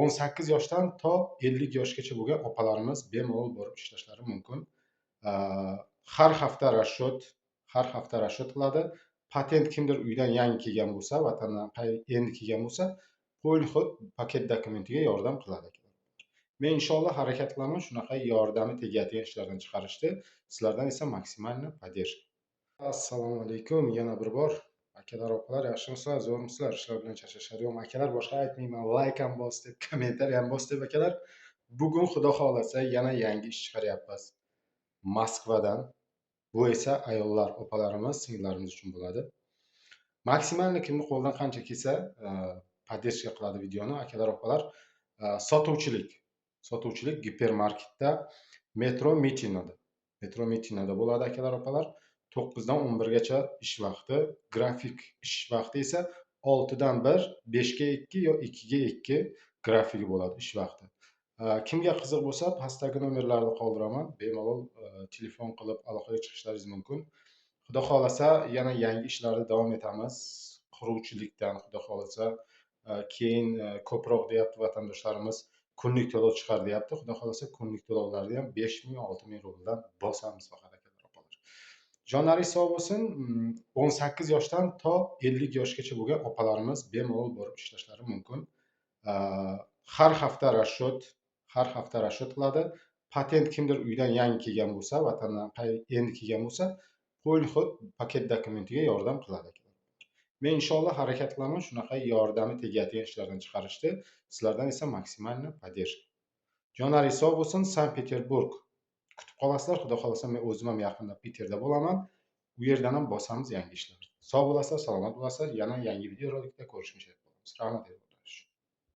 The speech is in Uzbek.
18 yoshdan to 50 yoshgacha bo'lgan opalarimiz bemalol borib ishlashlari mumkin. Har hafta rashyot qiladi. Patent kimdir uydan yangi kelgan bo'lsa, vatandan endi kelgan bo'lsa, qo'l-xud paket dokumentiga yordam qiladi. Men inshaalloh harakat qilaman shunaqa yordami tegadigan ishlardan chiqarishni, sizlardan esa maksimalni podдержка. Assalomu alaykum, yana bir bor akalar, opalar, yaxshimisizlar, zo'rmisizlar? Ishlar bilan charchashadigan akalar, boshqa aytmayman, like ham bos deb, kommentariy ham bos deb akalar. Bugun xudo xolasa yana yangi ish chiqaryapmiz Moskvadan. Bu esa ayollar, opalarimiz, singillarimiz uchun bo'ladi. Maksimalni kimni qo'ldan qancha kelsa podдержка qiladi videoni akalar, opalar. Sotuvchilik gipermarketda metro mitinada bo'ladi akalar, opalar. 9 dan 11 gacha ish vaqti, grafik ish vaqti esa 6 dan 1, 5 ga 2 yo 2 ga 2 grafiki bo'ladi ish vaqti. Kimga qiziq bo'lsa, pastdagi nomerlarni qoldiraman, bemalol telefon qilib aloqaga chiqishlaringiz mumkin. Xudo xolasa yana yangi ishlarda davom etamiz. Quruvchilikdan xudo xolasa keyin ko'proq deyapti vatandoshlarimiz, kunlik to'lov chiqar deyapti. Xudo xolasa kunlik to'lovlarni ham 5000 6000 rubldan bosamiz faqat akalar, opalar. Jonlaringiz sog' bo'lsin. 18 yoshdan to 50 yoshgacha bo'lgan opalarimiz bemalol borib ishlashlari mumkin. Har hafta rashyot qiladi. Patent kimdir uydan yangi kelgan bo'lsa, vatandan endi kelgan bo'lsa, qo'l-xud paket dokumentiga yordam qiladi. Men inshaalloh harakat qilaman shunaqa yordami tegadigan ishlardan chiqarishni, sizlardan esa maksimalni podдержка. Jonlaringiz sog' bo'lsin. Sankt-Peterburg kutib qolasizlar. Xudo xolasa men o'zim ham yaqinda Peterda bo'laman. Bu yerdan ham bosamiz yangi ishlar. Sog' bo'lasizlar, salomat bo'lasizlar. Yana yangi video rolikda ko'rishguncha bo'lamiz. Rahmat.